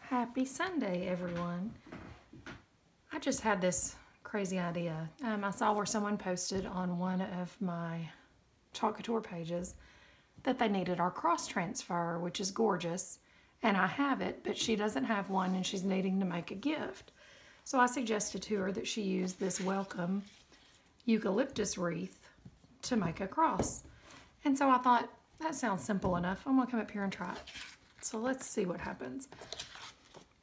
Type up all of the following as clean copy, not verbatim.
Happy Sunday, everyone. I just had this crazy idea. I saw where someone posted on one of my Couture pages that they needed our cross transfer, which is gorgeous, and I have it, but she doesn't have one and she's needing to make a gift. So I suggested to her that she use this welcome eucalyptus wreath to make a cross. And so I thought, that sounds simple enough. I'm gonna come up here and try it. So let's see what happens.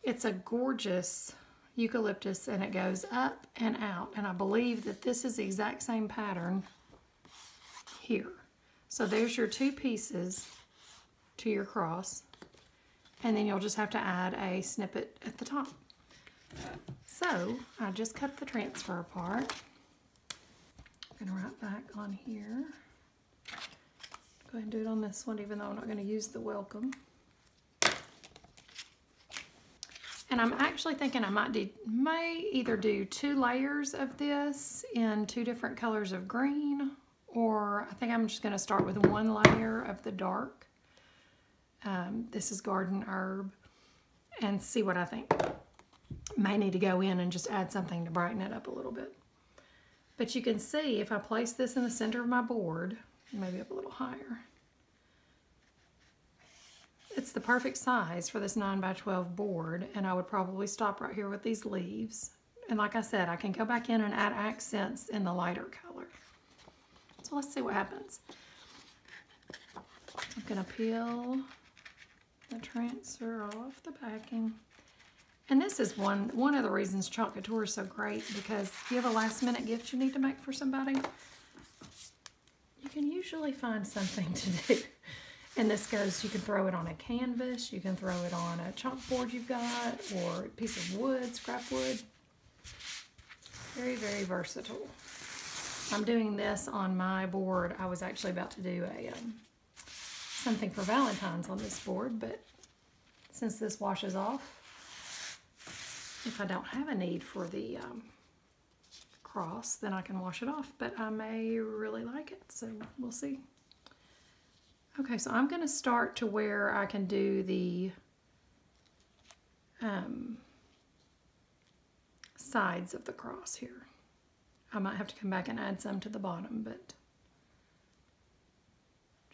It's a gorgeous eucalyptus and it goes up and out. And I believe that this is the exact same pattern here. So there's your two pieces to your cross. And then you'll just have to add a snippet at the top. So I just cut the transfer part. I'm gonna write back on here. Go ahead and do it on this one, even though I'm not gonna use the welcome. And I'm actually thinking I may either do 2 layers of this in 2 different colors of green, or I think I'm just gonna start with 1 layer of the dark. This is garden herb, and see what I think. May need to go in and just add something to brighten it up a little bit. But you can see if I place this in the center of my board, maybe up a little higher, it's the perfect size for this 9x12 board, and I would probably stop right here with these leaves. And like I said, I can go back in and add accents in the lighter color. So let's see what happens. I'm gonna peel the transfer off the backing. And this is one of the reasons Couture is so great, because if you have a last minute gift you need to make for somebody, you can usually find something to do. And this goes, you can throw it on a canvas, you can throw it on a chalkboard you've got, or a piece of wood, scrap wood. Very, very versatile. I'm doing this on my board. I was actually about to do a something for Valentine's on this board, but since this washes off, if I don't have a need for the cross, then I can wash it off, but I may really like it, so we'll see. Okay, so I'm going to start to where I can do the sides of the cross here. I might have to come back and add some to the bottom, but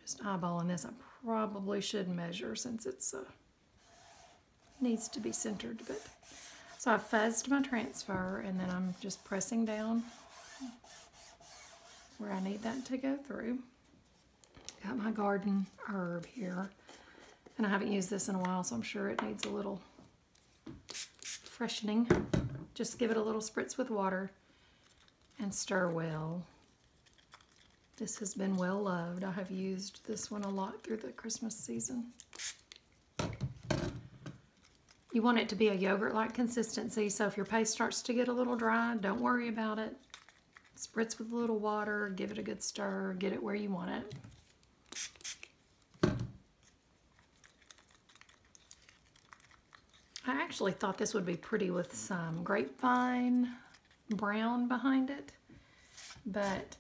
just eyeballing this, I probably should measure since it's needs to be centered. But so I've fuzzed my transfer, and then I'm just pressing down where I need that to go through. Got my garden herb here, and I haven't used this in a while, so I'm sure it needs a little freshening. Just give it a little spritz with water and stir well. This has been well loved. I have used this one a lot through the Christmas season. You want it to be a yogurt-like consistency, so if your paste starts to get a little dry, don't worry about it. Spritz with a little water, give it a good stir, get it where you want it. I actually thought this would be pretty with some grapevine brown behind it, but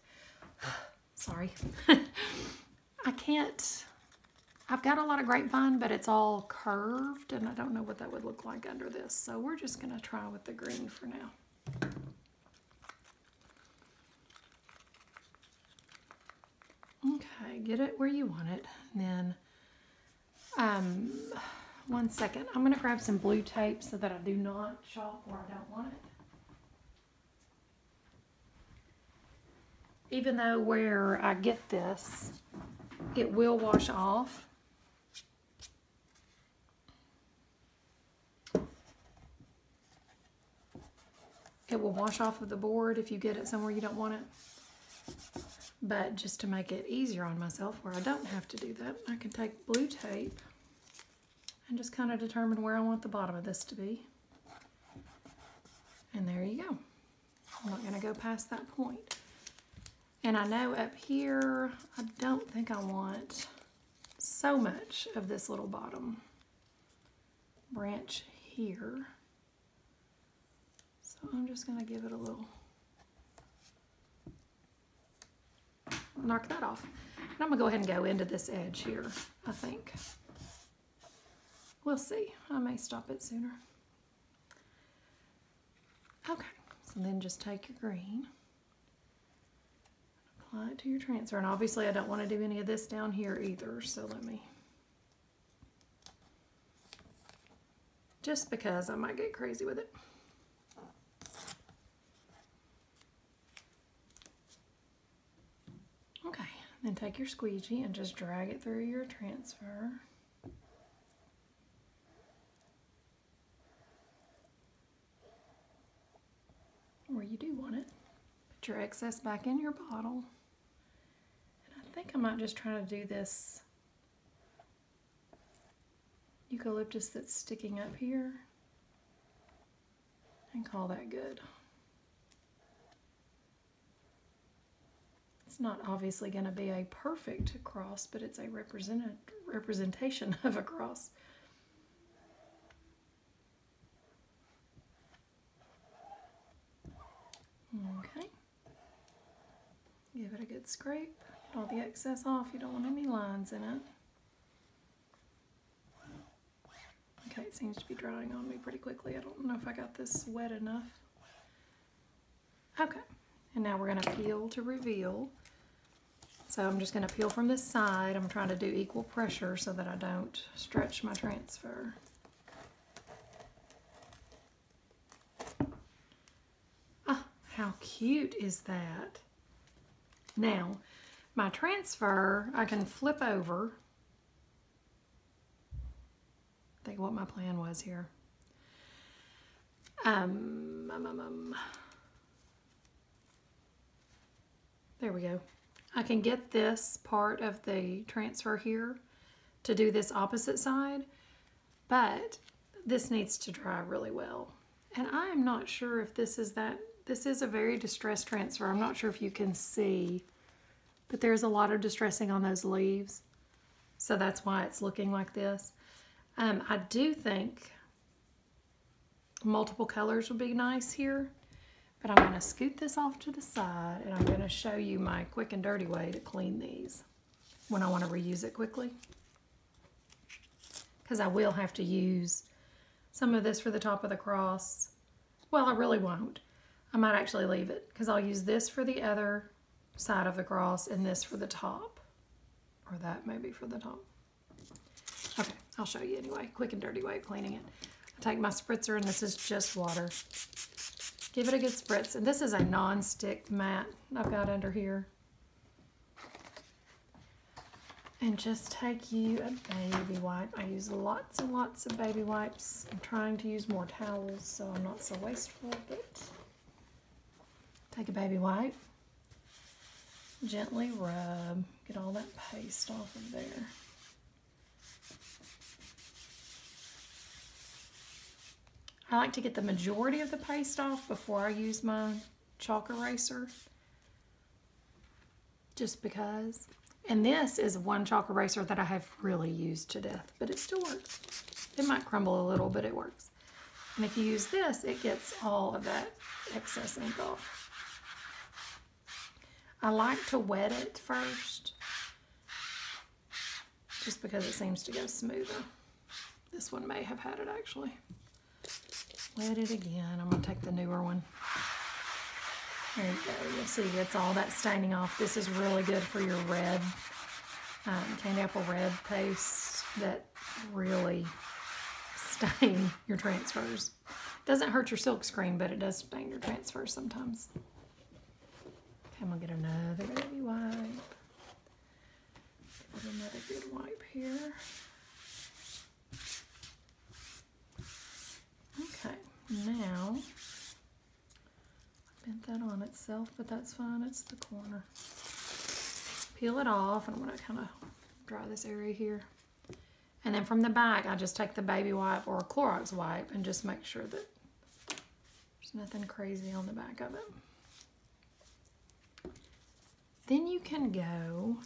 sorry, I can't. I've got a lot of grapevine, but it's all curved, and I don't know what that would look like under this, so we're just going to try with the green for now. Okay, get it where you want it, and then 1 second. I'm going to grab some blue tape so that I do not chalk where I don't want it. Even though where I get this, it will wash off. It will wash off of the board if you get it somewhere you don't want it. But just to make it easier on myself where I don't have to do that, I can take blue tape and just kind of determine where I want the bottom of this to be. And there you go. I'm not going to go past that point. And I know up here, I don't think I want so much of this little bottom branch here. So I'm just going to give it a little, knock that off. And I'm going to go ahead and go into this edge here, I think. We'll see. I may stop it sooner. Okay, so then just take your green, apply it to your transfer. And obviously I don't want to do any of this down here either, so let me, just because I might get crazy with it. Okay, then take your squeegee and just drag it through your transfer. Where you do want it. Put your excess back in your bottle. And I think I might just try to do this eucalyptus that's sticking up here and call that good. It's not obviously going to be a perfect cross, but it's a representation of a cross. Okay, give it a good scrape, get all the excess off, you don't want any lines in it. Okay, it seems to be drying on me pretty quickly. I don't know if I got this wet enough. Okay, and now we're going to peel to reveal. So I'm just going to peel from this side. I'm trying to do equal pressure so that I don't stretch my transfer. How cute is that? Now, my transfer, I can flip over. Think what my plan was here. There we go. I can get this part of the transfer here to do this opposite side, but this needs to dry really well. And I am not sure if this is that. This is a very distressed transfer. I'm not sure if you can see, but there's a lot of distressing on those leaves. So that's why it's looking like this. I do think multiple colors would be nice here, but I'm going to scoot this off to the side and I'm going to show you my quick and dirty way to clean these when I want to reuse it quickly. Because I will have to use some of this for the top of the cross. Well, I really won't. I might actually leave it because I'll use this for the other side of the cross and this for the top. Or that maybe for the top. Okay, I'll show you anyway. Quick and dirty way of cleaning it. I take my spritzer and this is just water. Give it a good spritz. And this is a non-stick mat I've got under here. And just take you a baby wipe. I use lots and lots of baby wipes. I'm trying to use more towels so I'm not so wasteful, but take a baby wipe, gently rub, get all that paste off of there. I like to get the majority of the paste off before I use my chalk eraser, just because. And this is one chalk eraser that I have really used to death, but it still works. It might crumble a little, but it works. And if you use this, it gets all of that excess ink off. I like to wet it first, just because it seems to go smoother. This one may have had it actually. Wet it again. I'm going to take the newer one. There you go. You'll see it's all that staining off. This is really good for your red, candy apple red paste that really stain your transfers. Doesn't hurt your silk screen, but it does stain your transfers sometimes. I'm going to get another baby wipe. Give it another good wipe here. Okay, now, I bent that on itself, but that's fine, it's the corner. Peel it off, and I'm going to kind of dry this area here. And then from the back, I just take the baby wipe or a Clorox wipe and just make sure that there's nothing crazy on the back of it. Then you can go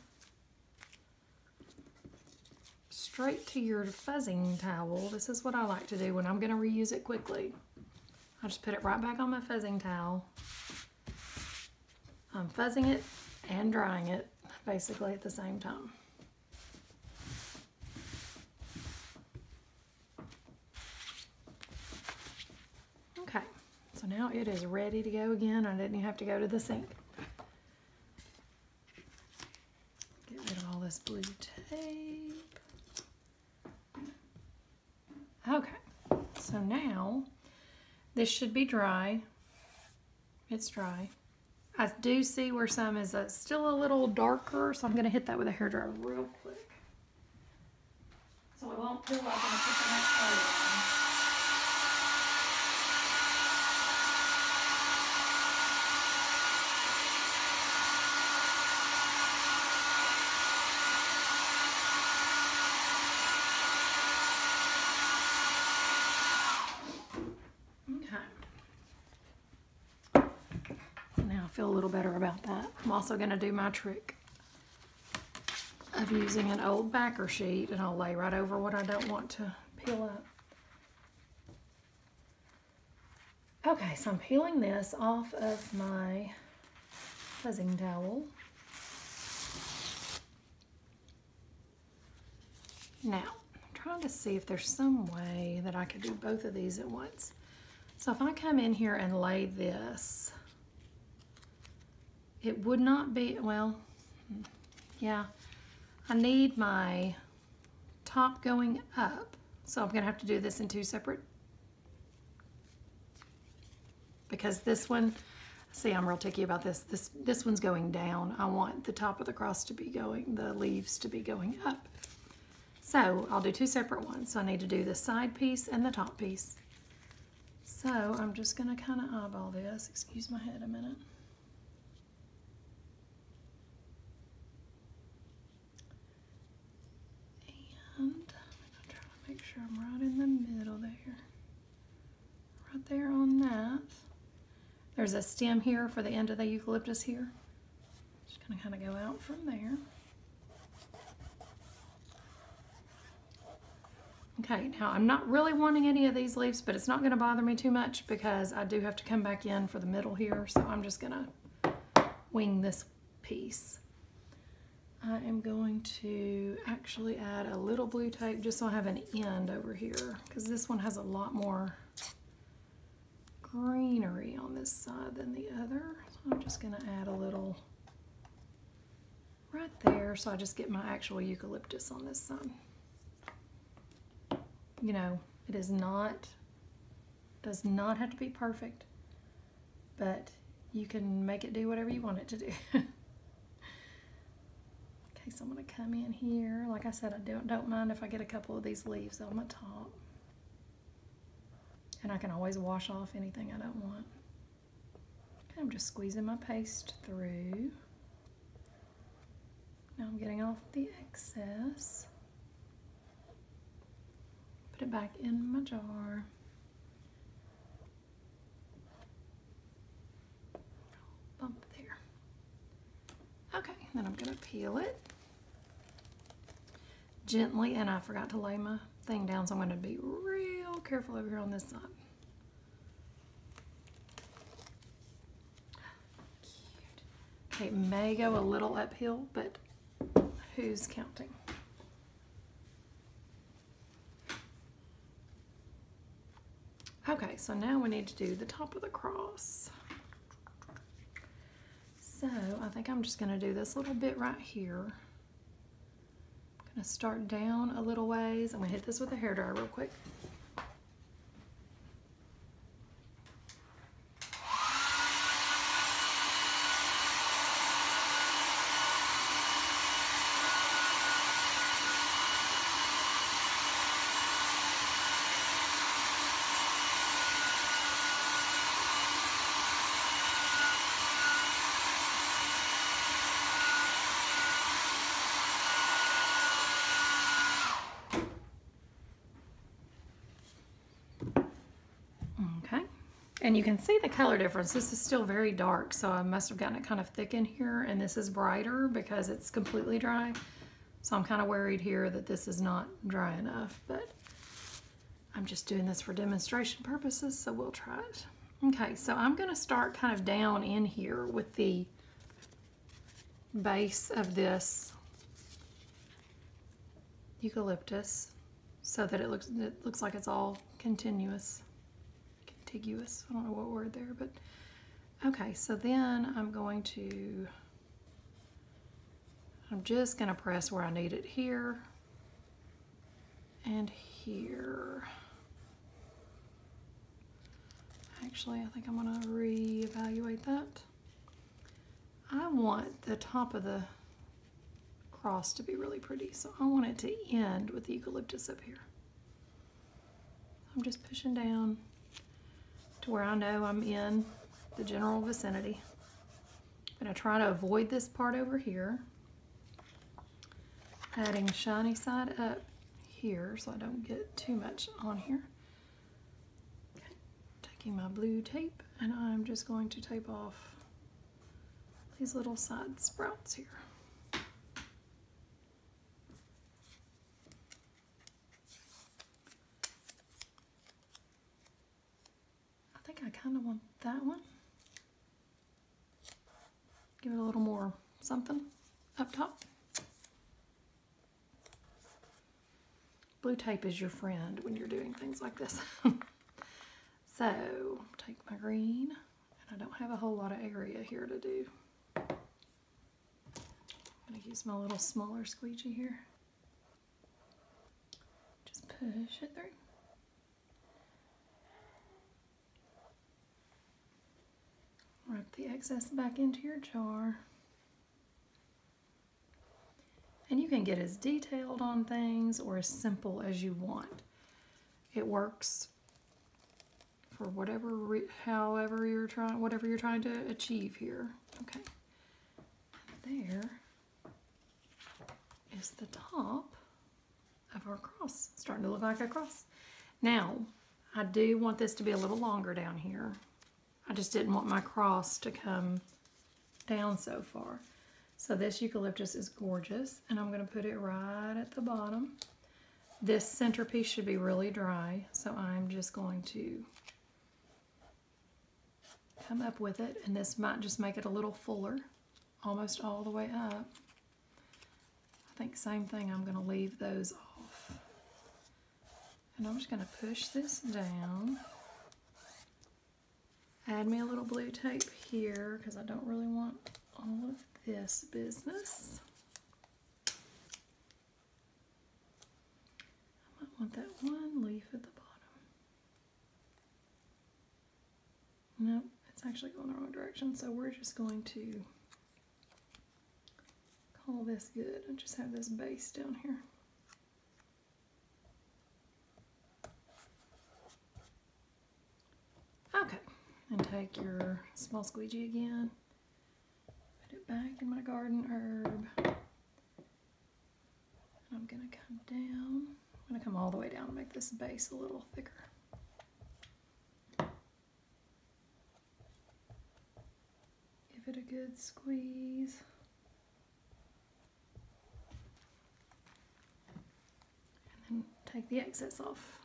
straight to your fuzzing towel. This is what I like to do when I'm going to reuse it quickly. I just put it right back on my fuzzing towel. I'm fuzzing it and drying it basically at the same time. So now it is ready to go again. I didn't even have to go to the sink. Get rid of all this blue tape. Okay, so now this should be dry. It's dry. I do see where some is still a little darker, so I'm going to hit that with a hairdryer real quick. So it won't peel up when I put the next layer on. Feel a little better about that. I'm also going to do my trick of using an old backer sheet, and I'll lay right over what I don't want to peel up. Okay, so I'm peeling this off of my fuzzing towel. Now, I'm trying to see if there's some way that I could do both of these at once. So if I come in here and lay this, it would not be, well, yeah, I need my top going up. So I'm gonna have to do this in two separate, because this one, see, I'm real picky about this. This one's going down. I want the top of the cross to be going, the leaves to be going up. So I'll do two separate ones. So I need to do the side piece and the top piece. So I'm just gonna kind of eyeball this. Excuse my head a minute. And I'm trying to make sure I'm right in the middle there. Right there on that. There's a stem here for the end of the eucalyptus here. Just gonna kind of go out from there. Okay, now I'm not really wanting any of these leaves, but it's not gonna bother me too much because I do have to come back in for the middle here, so I'm just gonna wing this piece. I am going to actually add a little blue tape just so I have an end over here, because this one has a lot more greenery on this side than the other. So I'm just going to add a little right there so I just get my actual eucalyptus on this side. You know, it is not, does not have to be perfect, but you can make it do whatever you want it to do. So I'm going to come in here. Like I said, I don't mind if I get a couple of these leaves on my top. And I can always wash off anything I don't want. Okay, I'm just squeezing my paste through. Now I'm getting off the excess. Put it back in my jar. Bump there. Okay, then I'm going to peel it gently, and I forgot to lay my thing down, so I'm going to be real careful over here on this side. Cute. Okay, it may go a little uphill, but who's counting? Okay, so now we need to do the top of the cross. So I think I'm just going to do this little bit right here. I'm going to start down a little ways. I'm going to hit this with a hairdryer real quick. And you can see the color difference. This is still very dark, so I must have gotten it kind of thick in here, and this is brighter because it's completely dry. So I'm kind of worried here that this is not dry enough, but I'm just doing this for demonstration purposes, so we'll try it. Okay, so I'm gonna start kind of down in here with the base of this eucalyptus so that it looks like it's all continuous. contiguous. I don't know what word there, but okay, so then I'm just going to press where I need it here and here. Actually, I think I'm going to reevaluate that. I want the top of the cross to be really pretty, so I want it to end with the eucalyptus up here. I'm just pushing down to where I know I'm in the general vicinity. I'm going to try to avoid this part over here, adding shiny side up here so I don't get too much on here. Okay. Taking my blue tape, and I'm just going to tape off these little side sprouts here. I think I kind of want that one. Give it a little more something up top. Blue tape is your friend when you're doing things like this. So, take my green, and I don't have a whole lot of area here to do. I'm going to use my little smaller squeegee here. Just push it through. Wrap the excess back into your jar. And you can get as detailed on things or as simple as you want. It works for whatever you're trying to achieve here. Okay. And there is the top of our cross. It's starting to look like a cross. Now, I do want this to be a little longer down here. I just didn't want my cross to come down so far. So this eucalyptus is gorgeous, and I'm going to put it right at the bottom. This centerpiece should be really dry, so I'm just going to come up with it, and this might just make it a little fuller, almost all the way up. I think same thing, I'm going to leave those off. And I'm just going to push this down. Add me a little blue tape here because I don't really want all of this business. I might want that one leaf at the bottom. Nope, it's actually going the wrong direction, so we're just going to call this good and just have this base down here. Okay. And take your small squeegee again, put it back in my garden herb. And I'm going to come down. I'm going to come all the way down and make this base a little thicker. Give it a good squeeze. And then take the excess off.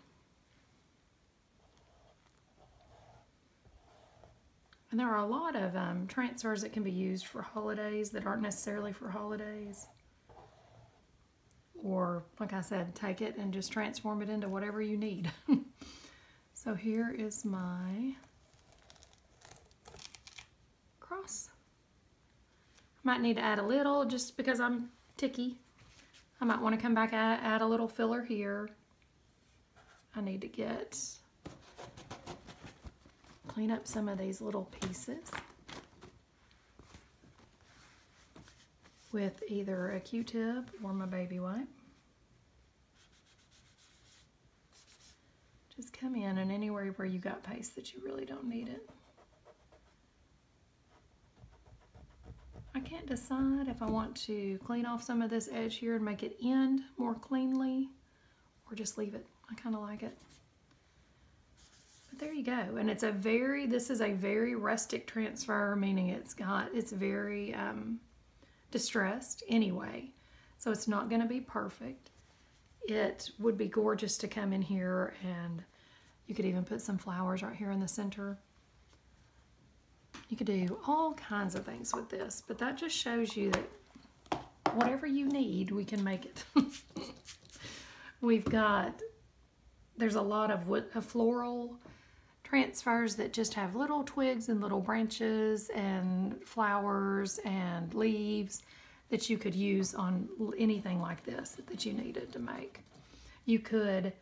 And there are a lot of transfers that can be used for holidays that aren't necessarily for holidays. Or, like I said, take it and just transform it into whatever you need. So here is my cross. I might need to add a little just because I'm ticky. I might want to come back and add a little filler here. I need to clean up some of these little pieces with either a Q-tip or my baby wipe. Just come in and anywhere where you got paste that you really don't need it. I can't decide if I want to clean off some of this edge here and make it end more cleanly or just leave it. I kind of like it. There you go, and this is a very rustic transfer, meaning it's very distressed anyway, so it's not going to be perfect. It would be gorgeous to come in here, and you could even put some flowers right here in the center. You could do all kinds of things with this, but that just shows you that whatever you need, we can make it. There's a lot of floral transfers that just have little twigs and little branches and flowers and leaves that you could use on anything like this that you needed to make. You could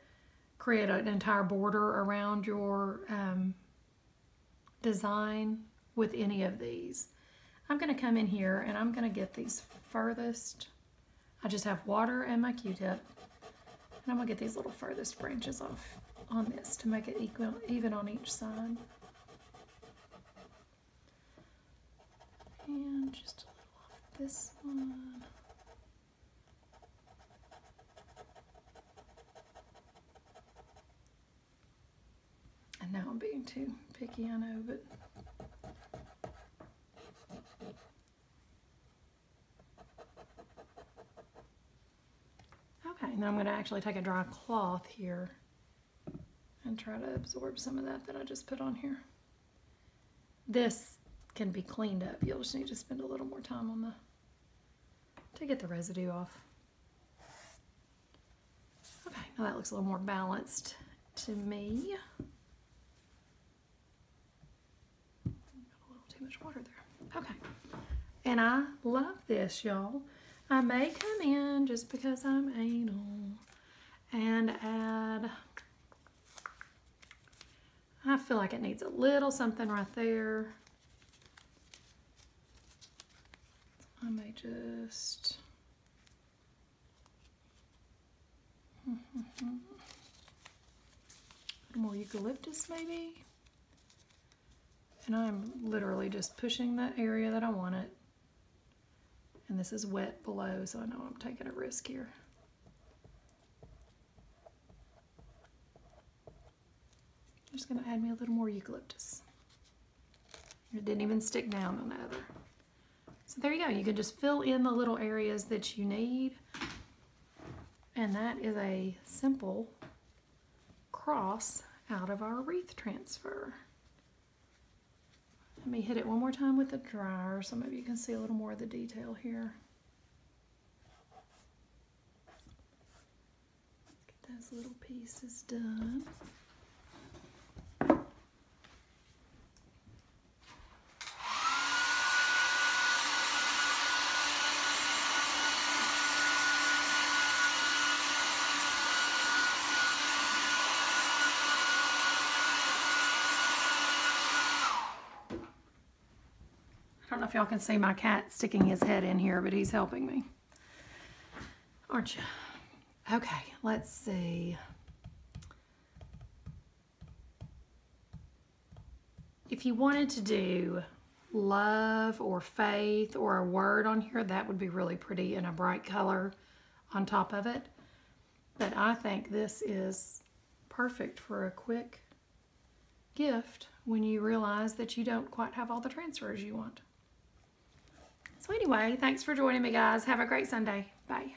create an entire border around your design with any of these. I'm going to come in here and I'm going to get these furthest. I just have water and my Q-tip, and I'm going to get these little furthest branches off on this to make it even on each side. And just a little off this one. And now I'm being too picky, I know, but okay, now I'm going to actually take a dry cloth here and try to absorb some of that I just put on here. This can be cleaned up. You'll just need to spend a little more time on to get the residue off. Okay, now that looks a little more balanced to me. Got a little too much water there. Okay, and I love this, y'all. I may come in just because I'm anal and add, I feel like it needs a little something right there. I may just, a little more eucalyptus maybe. And I'm literally just pushing that area that I want it. And this is wet below, so I know I'm taking a risk here. I'm just going to add me a little more eucalyptus. It didn't even stick down on the other. So there you go. You can just fill in the little areas that you need. And that is a simple cross out of our wreath transfer. Let me hit it one more time with the dryer so maybe you can see a little more of the detail here. Get those little pieces done. I don't know if y'all can see my cat sticking his head in here, but he's helping me. Aren't you? Okay, let's see. If you wanted to do love or faith or a word on here, that would be really pretty in a bright color on top of it. But I think this is perfect for a quick gift when you realize that you don't quite have all the transfers you want. So anyway, thanks for joining me, guys. Have a great Sunday. Bye.